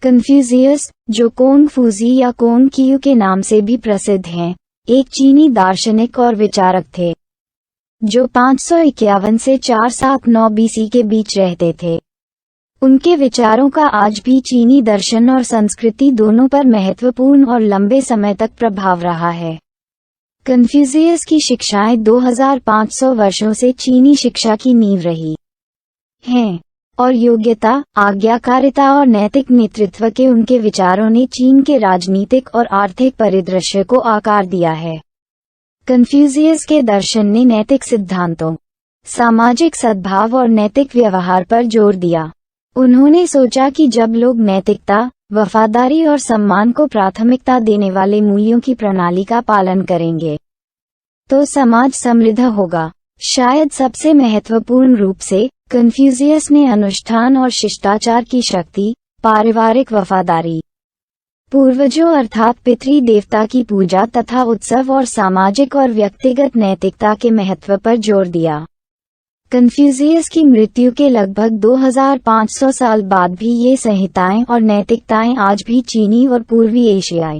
Confucius, जो Kong Fuji या Kong कियू के नाम से भी प्रसिद्ध हैं, एक चीनी दार्शनिक और विचारक थे जो 551 से 479 बीसी के बीच रहते थे। उनके विचारों का आज भी चीनी दर्शन और संस्कृति दोनों पर महत्वपूर्ण और लंबे समय तक प्रभाव रहा है। कन्फ्यूशियस की शिक्षाएं 2500 वर्षों से चीनी शिक्षा की नींव रही हैं, और योग्यता, आज्ञाकारिता और नैतिक नेतृत्व के उनके विचारों ने चीन के राजनीतिक और आर्थिक परिदृश्य को आकार दिया है। कन्फ्यूशियस के दर्शन ने नैतिक सिद्धांतों, सामाजिक सद्भाव और नैतिक व्यवहार पर जोर दिया। उन्होंने सोचा कि जब लोग नैतिकता, वफादारी और सम्मान को प्राथमिकता देने वाले मूल्यों की प्रणाली का पालन करेंगे तो समाज समृद्ध होगा। शायद सबसे महत्वपूर्ण रूप से कन्फ्यूशियस ने अनुष्ठान और शिष्टाचार की शक्ति, पारिवारिक वफादारी, पूर्वजों अर्थात पितृ देवता की पूजा तथा उत्सव और सामाजिक और व्यक्तिगत नैतिकता के महत्व पर जोर दिया। कन्फ्यूशियस की मृत्यु के लगभग 2500 साल बाद भी ये संहिताएं और नैतिकताएं आज भी चीनी और पूर्वी एशियाई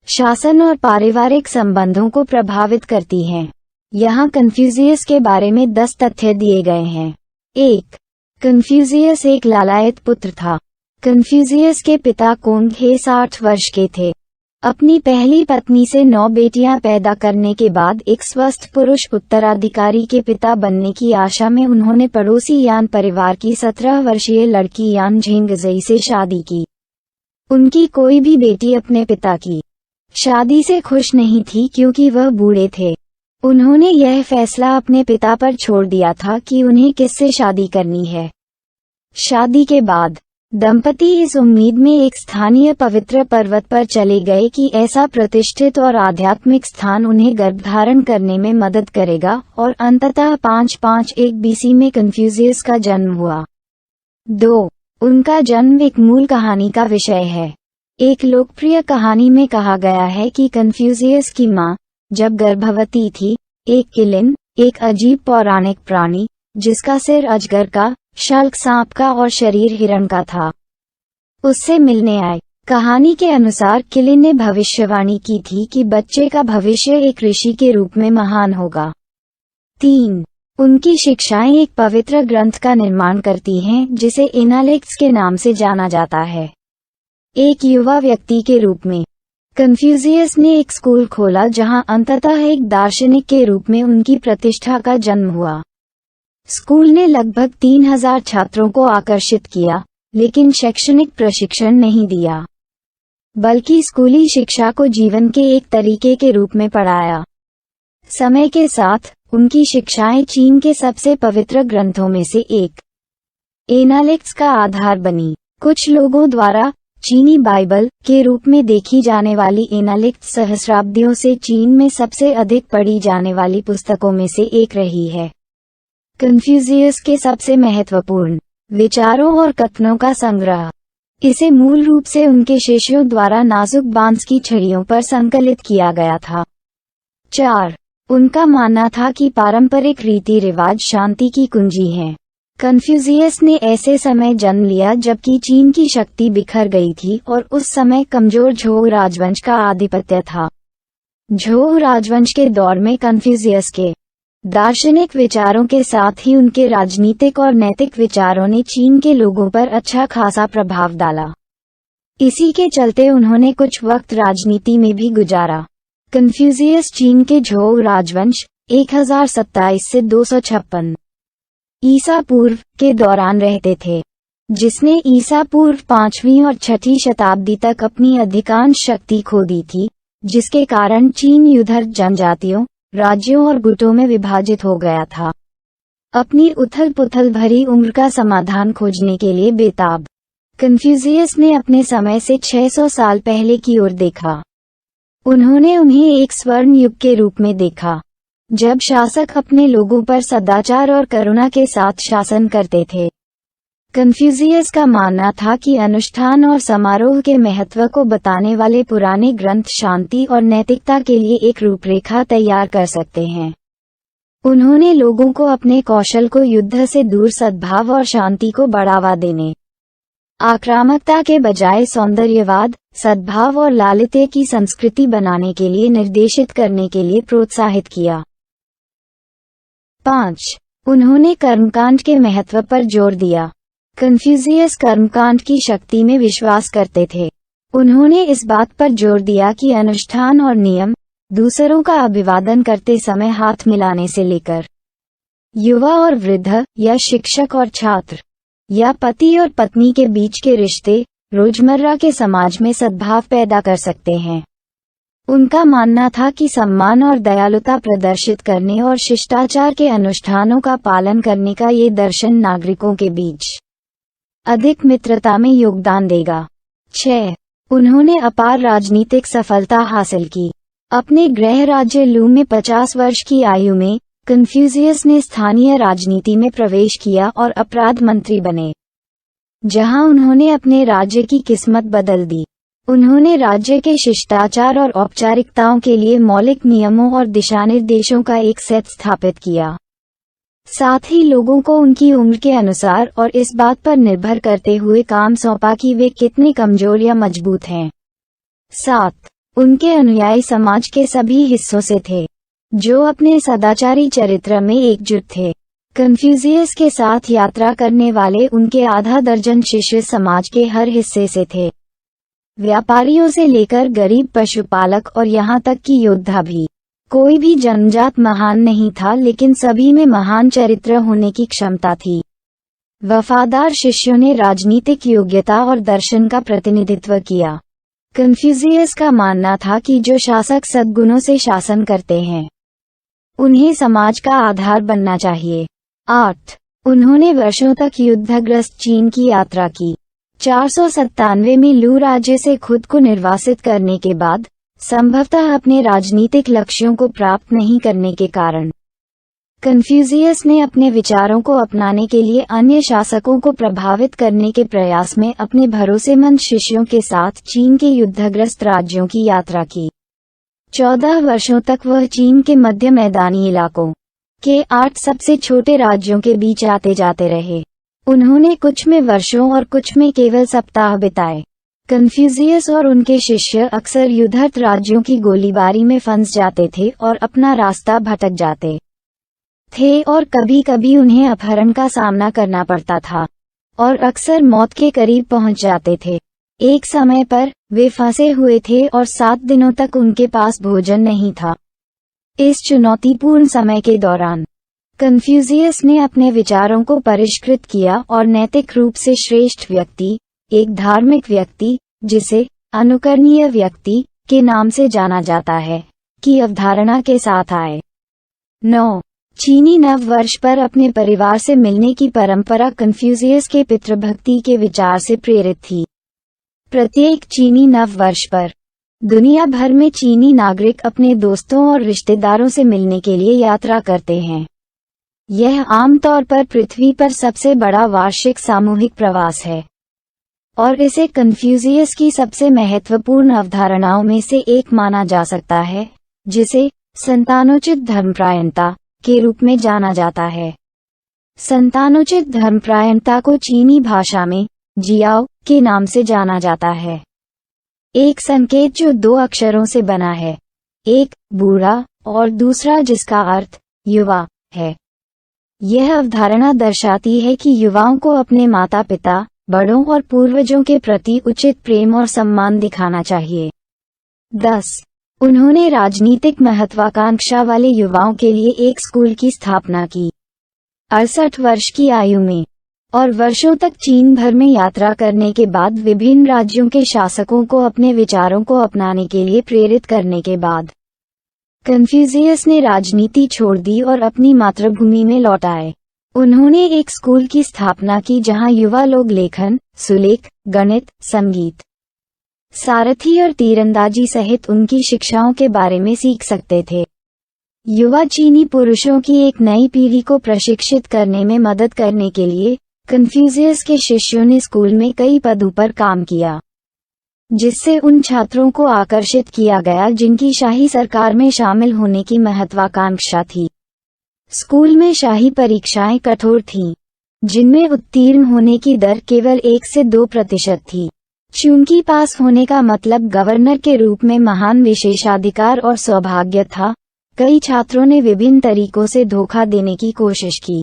शासन और पारिवारिक संबंधों को प्रभावित करती हैं। यहाँ कन्फ्यूशियस के बारे में 10 तथ्य दिए गए हैं। 1. कन्फ्यूशियस एक लालायित पुत्र था। कन्फ्यूशियस के पिता कोंग हे 60 वर्ष के थे। अपनी पहली पत्नी से 9 बेटियां पैदा करने के बाद एक स्वस्थ पुरुष उत्तराधिकारी के पिता बनने की आशा में उन्होंने पड़ोसी यान परिवार की 17 वर्षीय लड़की यान झेंगजई से शादी की। उनकी कोई भी बेटी अपने पिता की शादी से खुश नहीं थी क्योंकि वह बूढ़े थे। उन्होंने यह फैसला अपने पिता पर छोड़ दिया था कि उन्हें किससे शादी करनी है। शादी के बाद दंपति इस उम्मीद में एक स्थानीय पवित्र पर्वत पर चले गए कि ऐसा प्रतिष्ठित और आध्यात्मिक स्थान उन्हें गर्भधारण करने में मदद करेगा, और अंततः 551 बीसी में कन्फ्यूशियस का जन्म हुआ। 2. उनका जन्म एक मूल कहानी का विषय है। एक लोकप्रिय कहानी में कहा गया है कि कन्फ्यूशियस की मां, जब गर्भवती थी, एक किलिन, एक अजीब पौराणिक प्राणी, जिसका सिर अजगर का, शल्क सांप का और शरीर हिरण का था, उससे मिलने आए। कहानी के अनुसार किलिन ने भविष्यवाणी की थी कि बच्चे का भविष्य एक ऋषि के रूप में महान होगा। 3. उनकी शिक्षाएं एक पवित्र ग्रंथ का निर्माण करती हैं जिसे एनालिक्स के नाम से जाना जाता है। एक युवा व्यक्ति के रूप में कन्फ्यूशियस ने एक स्कूल खोला जहां अंततः एक दार्शनिक के रूप में उनकी प्रतिष्ठा का जन्म हुआ। स्कूल ने लगभग 3000 छात्रों को आकर्षित किया, लेकिन शैक्षणिक प्रशिक्षण नहीं दिया, बल्कि स्कूली शिक्षा को जीवन के एक तरीके के रूप में पढ़ाया। समय के साथ उनकी शिक्षाएं चीन के सबसे पवित्र ग्रंथों में से एक, एनालिक्स का आधार बनी। कुछ लोगों द्वारा चीनी बाइबल के रूप में देखी जाने वाली एनालिक्स सहस्राब्दियों से चीन में सबसे अधिक पढ़ी जाने वाली पुस्तकों में से एक रही है। कन्फ्यूशियस के सबसे महत्वपूर्ण विचारों और कथनों का संग्रह। इसे मूल रूप से उनके शिष्यों द्वारा नाजुक बांस की छड़ियों पर संकलित किया गया था। 4. उनका मानना था कि पारंपरिक रीति रिवाज शांति की कुंजी हैं। कन्फ्यूशियस ने ऐसे समय जन्म लिया जबकि चीन की शक्ति बिखर गई थी और उस समय कमजोर झोउ राजवंश का आधिपत्य था। झोउ राजवंश के दौर में कन्फ्यूशियस के दार्शनिक विचारों के साथ ही उनके राजनीतिक और नैतिक विचारों ने चीन के लोगों पर अच्छा खासा प्रभाव डाला। इसी के चलते उन्होंने कुछ वक्त राजनीति में भी गुजारा। कन्फ्यूशियस चीन के झोउ राजवंश 1027 से 256 ईसा पूर्व के दौरान रहते थे, जिसने ईसा पूर्व 5वीं और 6ठी शताब्दी तक अपनी अधिकांश शक्ति खो दी थी, जिसके कारण चीन युद्धर जनजातियों, राज्यों और गुटों में विभाजित हो गया था। अपनी उथल पुथल भरी उम्र का समाधान खोजने के लिए बेताब कन्फ्यूशियस ने अपने समय से 600 साल पहले की ओर देखा। उन्होंने उन्हें एक स्वर्ण युग के रूप में देखा, जब शासक अपने लोगों पर सदाचार और करुणा के साथ शासन करते थे। कन्फ्यूशियस का मानना था कि अनुष्ठान और समारोह के महत्व को बताने वाले पुराने ग्रंथ शांति और नैतिकता के लिए एक रूपरेखा तैयार कर सकते हैं। उन्होंने लोगों को अपने कौशल को युद्ध से दूर सद्भाव और शांति को बढ़ावा देने आक्रामकता के बजाय सौंदर्यवाद, सद्भाव और लालित्य की संस्कृति बनाने के लिए निर्देशित करने के लिए प्रोत्साहित किया। 5. उन्होंने कर्मकांड के महत्व पर जोर दिया। कन्फ्यूशियस कर्मकांड की शक्ति में विश्वास करते थे। उन्होंने इस बात पर जोर दिया कि अनुष्ठान और नियम, दूसरों का अभिवादन करते समय हाथ मिलाने से लेकर युवा और वृद्ध, या शिक्षक और छात्र, या पति और पत्नी के बीच के रिश्ते, रोजमर्रा के समाज में सद्भाव पैदा कर सकते हैं। उनका मानना था कि सम्मान और दयालुता प्रदर्शित करने और शिष्टाचार के अनुष्ठानों का पालन करने का ये दर्शन नागरिकों के बीच अधिक मित्रता में योगदान देगा। 6. उन्होंने अपार राजनीतिक सफलता हासिल की। अपने गृह राज्य लू में 50 वर्ष की आयु में कन्फ्यूशियस ने स्थानीय राजनीति में प्रवेश किया और अपराध मंत्री बने, जहां उन्होंने अपने राज्य की किस्मत बदल दी। उन्होंने राज्य के शिष्टाचार और औपचारिकताओं के लिए मौलिक नियमों और दिशानिर्देशों का एक सेट स्थापित किया। साथ ही लोगों को उनकी उम्र के अनुसार और इस बात पर निर्भर करते हुए काम सौंपा कि वे कितने कमजोर या मजबूत हैं। 7. उनके अनुयायी समाज के सभी हिस्सों से थे, जो अपने सदाचारी चरित्र में एकजुट थे। कन्फ्यूशियस के साथ यात्रा करने वाले उनके आधा दर्जन शिष्य समाज के हर हिस्से से थे, व्यापारियों से लेकर गरीब पशुपालक और यहाँ तक कि योद्धा भी। कोई भी जन्मजात महान नहीं था, लेकिन सभी में महान चरित्र होने की क्षमता थी। वफादार शिष्यों ने राजनीतिक योग्यता और दर्शन का प्रतिनिधित्व किया। कन्फ्यूशियस का मानना था कि जो शासक सद्गुणों से शासन करते हैं, उन्हें समाज का आधार बनना चाहिए। 8. उन्होंने वर्षों तक युद्धग्रस्त चीन की यात्रा की। 497 में लू राज्य से खुद को निर्वासित करने के बाद, संभवतः अपने राजनीतिक लक्ष्यों को प्राप्त नहीं करने के कारण, कन्फ्यूशियस ने अपने विचारों को अपनाने के लिए अन्य शासकों को प्रभावित करने के प्रयास में अपने भरोसेमंद शिष्यों के साथ चीन के युद्धग्रस्त राज्यों की यात्रा की। 14 वर्षों तक वह चीन के मध्य मैदानी इलाकों के 8 सबसे छोटे राज्यों के बीच आते जाते रहे। उन्होंने कुछ में वर्षों और कुछ में केवल सप्ताह बिताए। कन्फ्यूशियस और उनके शिष्य अक्सर युद्धरत राज्यों की गोलीबारी में फंस जाते थे और अपना रास्ता भटक जाते थे, और कभी कभी उन्हें अपहरण का सामना करना पड़ता था और अक्सर मौत के करीब पहुंच जाते थे। एक समय पर वे फंसे हुए थे और 7 दिनों तक उनके पास भोजन नहीं था। इस चुनौतीपूर्ण समय के दौरान कन्फ्यूशियस ने अपने विचारों को परिष्कृत किया और नैतिक रूप से श्रेष्ठ व्यक्ति, एक धार्मिक व्यक्ति जिसे अनुकरणीय व्यक्ति के नाम से जाना जाता है, की अवधारणा के साथ आए। 9. चीनी नव वर्ष पर अपने परिवार से मिलने की परंपरा कन्फ्यूशियस के पितृभक्ति के विचार से प्रेरित थी। प्रत्येक चीनी नव वर्ष पर दुनिया भर में चीनी नागरिक अपने दोस्तों और रिश्तेदारों से मिलने के लिए यात्रा करते हैं। यह आमतौर पर पृथ्वी पर सबसे बड़ा वार्षिक सामूहिक प्रवास है और इसे कन्फ्यूशियस की सबसे महत्वपूर्ण अवधारणाओं में से एक माना जा सकता है, जिसे संतानोचित धर्मपरायणता के रूप में जाना जाता है। संतानोचित धर्मपरायणता को चीनी भाषा में जियाओ के नाम से जाना जाता है, एक संकेत जो 2 अक्षरों से बना है, एक बूढ़ा और दूसरा जिसका अर्थ युवा है। यह अवधारणा दर्शाती है कि युवाओं को अपने माता पिता, बड़ों और पूर्वजों के प्रति उचित प्रेम और सम्मान दिखाना चाहिए। 10. उन्होंने राजनीतिक महत्वाकांक्षा वाले युवाओं के लिए एक स्कूल की स्थापना की। 68 वर्ष की आयु में और वर्षों तक चीन भर में यात्रा करने के बाद विभिन्न राज्यों के शासकों को अपने विचारों को अपनाने के लिए प्रेरित करने के बाद, कन्फ्यूशियस ने राजनीति छोड़ दी और अपनी मातृभूमि में लौट आए। उन्होंने एक स्कूल की स्थापना की जहां युवा लोग लेखन, सुलेख, गणित, संगीत, सारथी और तीरंदाजी सहित उनकी शिक्षाओं के बारे में सीख सकते थे। युवा चीनी पुरुषों की एक नई पीढ़ी को प्रशिक्षित करने में मदद करने के लिए कन्फ्यूशियस के शिष्यों ने स्कूल में कई पदों पर काम किया, जिससे उन छात्रों को आकर्षित किया गया जिनकी शाही सरकार में शामिल होने की महत्वाकांक्षा थी। स्कूल में शाही परीक्षाएं कठोर थीं, जिनमें उत्तीर्ण होने की दर केवल 1 से 2% थी। चूंकि पास होने का मतलब गवर्नर के रूप में महान विशेषाधिकार और सौभाग्य था, कई छात्रों ने विभिन्न तरीकों से धोखा देने की कोशिश की।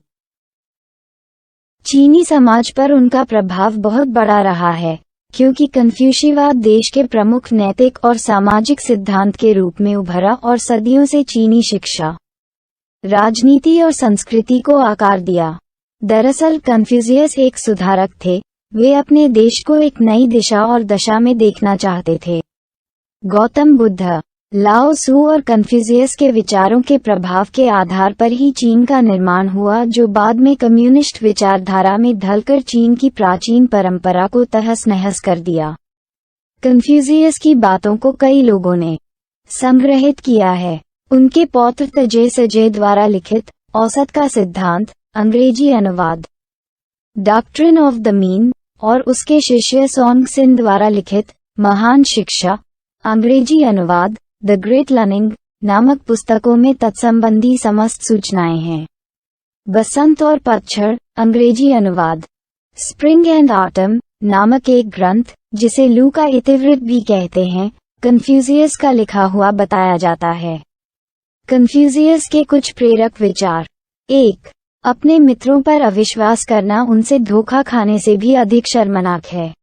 चीनी समाज पर उनका प्रभाव बहुत बड़ा रहा है, क्योंकि कन्फ्यूशियवाद देश के प्रमुख नैतिक और सामाजिक सिद्धांत के रूप में उभरा और सदियों से चीनी शिक्षा, राजनीति और संस्कृति को आकार दिया। दरअसल कन्फ्यूशियस एक सुधारक थे, वे अपने देश को एक नई दिशा और दशा में देखना चाहते थे। गौतम बुद्ध, लाओ त्सु और कन्फ्यूशियस के विचारों के प्रभाव के आधार पर ही चीन का निर्माण हुआ, जो बाद में कम्युनिस्ट विचारधारा में ढलकर चीन की प्राचीन परंपरा को तहस-नहस कर दिया। कन्फ्यूशियस की बातों को कई लोगों ने संग्रहित किया है। उनके पौत्र तजे सजे द्वारा लिखित औसत का सिद्धांत, अंग्रेजी अनुवाद डॉक्ट्रिन ऑफ द मीन, और उसके शिष्य सोंग सिन द्वारा लिखित महान शिक्षा, अंग्रेजी अनुवाद द ग्रेट लर्निंग नामक पुस्तकों में तत्संबंधी समस्त सूचनाएं हैं। बसंत और पतझड़, अंग्रेजी अनुवाद स्प्रिंग एंड ऑटम नामक एक ग्रंथ, जिसे लू का इतिवृत्त भी कहते हैं, कन्फ्यूशियस का लिखा हुआ बताया जाता है। कन्फ्यूशियस के कुछ प्रेरक विचार। 1. अपने मित्रों पर अविश्वास करना उनसे धोखा खाने से भी अधिक शर्मनाक है।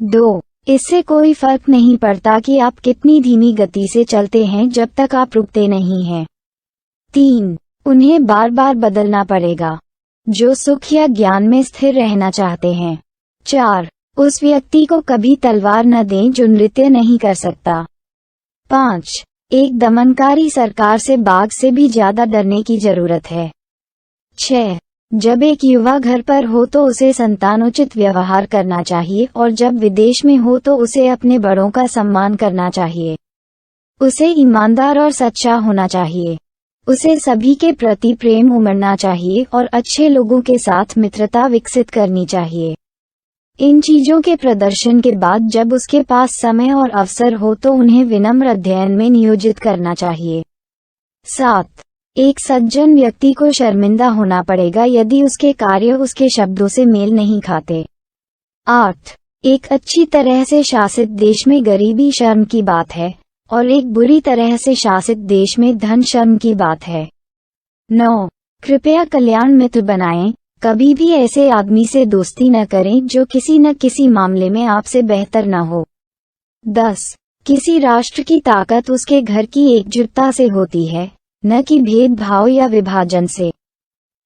2. इससे कोई फर्क नहीं पड़ता कि आप कितनी धीमी गति से चलते हैं जब तक आप रुकते नहीं हैं। 3. उन्हें बार बार बदलना पड़ेगा, जो सुख या ज्ञान में स्थिर रहना चाहते हैं। 4. उस व्यक्ति को कभी तलवार न दें जो नृत्य नहीं कर सकता। 5. एक दमनकारी सरकार से बाघ से भी ज्यादा डरने की जरूरत है। 6. जब एक युवा घर पर हो तो उसे संतानोचित व्यवहार करना चाहिए, और जब विदेश में हो तो उसे अपने बड़ों का सम्मान करना चाहिए। उसे ईमानदार और सच्चा होना चाहिए। उसे सभी के प्रति प्रेम उमड़ना चाहिए और अच्छे लोगों के साथ मित्रता विकसित करनी चाहिए। इन चीजों के प्रदर्शन के बाद जब उसके पास समय और अवसर हो तो उन्हें विनम्र अध्ययन में नियोजित करना चाहिए। 7. एक सज्जन व्यक्ति को शर्मिंदा होना पड़ेगा यदि उसके कार्य उसके शब्दों से मेल नहीं खाते। 8. एक अच्छी तरह से शासित देश में गरीबी शर्म की बात है, और एक बुरी तरह से शासित देश में धन शर्म की बात है। 9. कृपया कल्याण मित्र बनाएं, कभी भी ऐसे आदमी से दोस्ती न करें जो किसी न किसी मामले में आपसे बेहतर न हो। 10. किसी राष्ट्र की ताकत उसके घर की एकजुटता से होती है, न कि भेदभाव या विभाजन से।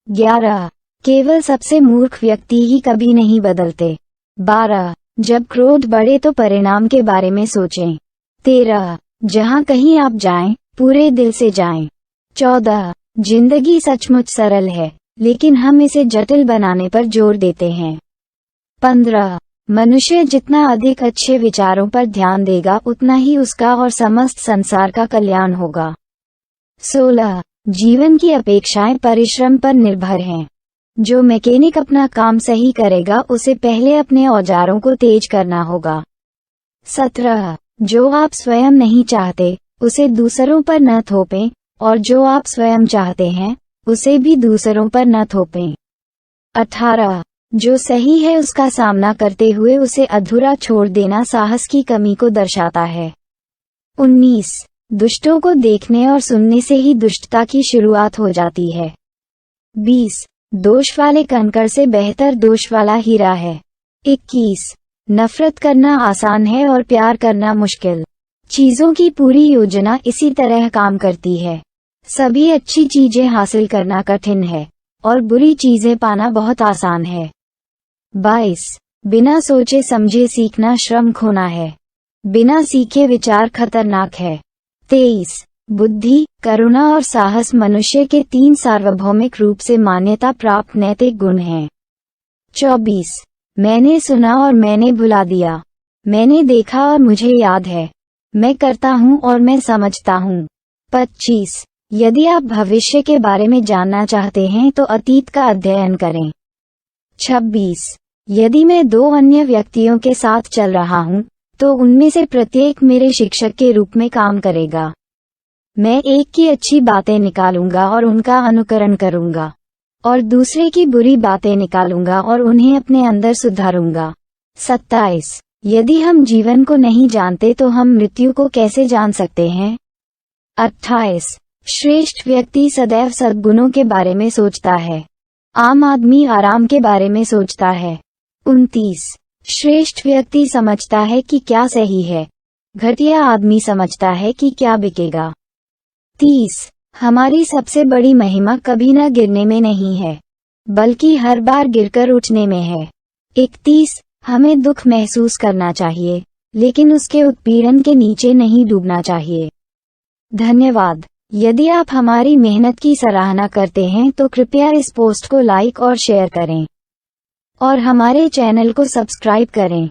11. केवल सबसे मूर्ख व्यक्ति ही कभी नहीं बदलते। 12. जब क्रोध बढ़े तो परिणाम के बारे में सोचें। 13. जहां कहीं आप जाएं, पूरे दिल से जाएं। 14. जिंदगी सचमुच सरल है, लेकिन हम इसे जटिल बनाने पर जोर देते हैं। 15. मनुष्य जितना अधिक अच्छे विचारों पर ध्यान देगा उतना ही उसका और समस्त संसार का कल्याण होगा। 16. जीवन की अपेक्षाएं परिश्रम पर निर्भर हैं। जो मैकेनिक अपना काम सही करेगा उसे पहले अपने औजारों को तेज करना होगा। 17. जो आप स्वयं नहीं चाहते उसे दूसरों पर न थोपें, और जो आप स्वयं चाहते हैं उसे भी दूसरों पर न थोपें। 18. जो सही है उसका सामना करते हुए उसे अधूरा छोड़ देना साहस की कमी को दर्शाता है। 19. दुष्टों को देखने और सुनने से ही दुष्टता की शुरुआत हो जाती है। 20. दोष वाले कंकड़ से बेहतर दोष वाला हीरा है। 21. नफरत करना आसान है और प्यार करना मुश्किल। चीजों की पूरी योजना इसी तरह काम करती है। सभी अच्छी चीजें हासिल करना कठिन है, और बुरी चीजें पाना बहुत आसान है। 22. बिना सोचे समझे सीखना श्रम खोना है। बिना सीखे विचार खतरनाक है। 23. बुद्धि, करुणा और साहस मनुष्य के 3 सार्वभौमिक रूप से मान्यता प्राप्त नैतिक गुण हैं। 24. मैंने सुना और मैंने भुला दिया। मैंने देखा और मुझे याद है। मैं करता हूँ और मैं समझता हूँ। 25. यदि आप भविष्य के बारे में जानना चाहते हैं तो अतीत का अध्ययन करें। 26. यदि मैं 2 अन्य व्यक्तियों के साथ चल रहा हूँ, तो उनमें से प्रत्येक मेरे शिक्षक के रूप में काम करेगा। मैं एक की अच्छी बातें निकालूंगा और उनका अनुकरण करूंगा, और दूसरे की बुरी बातें निकालूंगा और उन्हें अपने अंदर सुधारूंगा। 27 यदि हम जीवन को नहीं जानते तो हम मृत्यु को कैसे जान सकते हैं? 28 श्रेष्ठ व्यक्ति सदैव सद्गुणों के बारे में सोचता है। आम आदमी आराम के बारे में सोचता है। 29 श्रेष्ठ व्यक्ति समझता है कि क्या सही है। घटिया आदमी समझता है कि क्या बिकेगा। 30 हमारी सबसे बड़ी महिमा कभी न गिरने में नहीं है, बल्कि हर बार गिरकर उठने में है। 31 हमें दुख महसूस करना चाहिए, लेकिन उसके उत्पीड़न के नीचे नहीं डूबना चाहिए। धन्यवाद। यदि आप हमारी मेहनत की सराहना करते हैं तो कृपया इस पोस्ट को लाइक और शेयर करें और हमारे चैनल को सब्सक्राइब करें।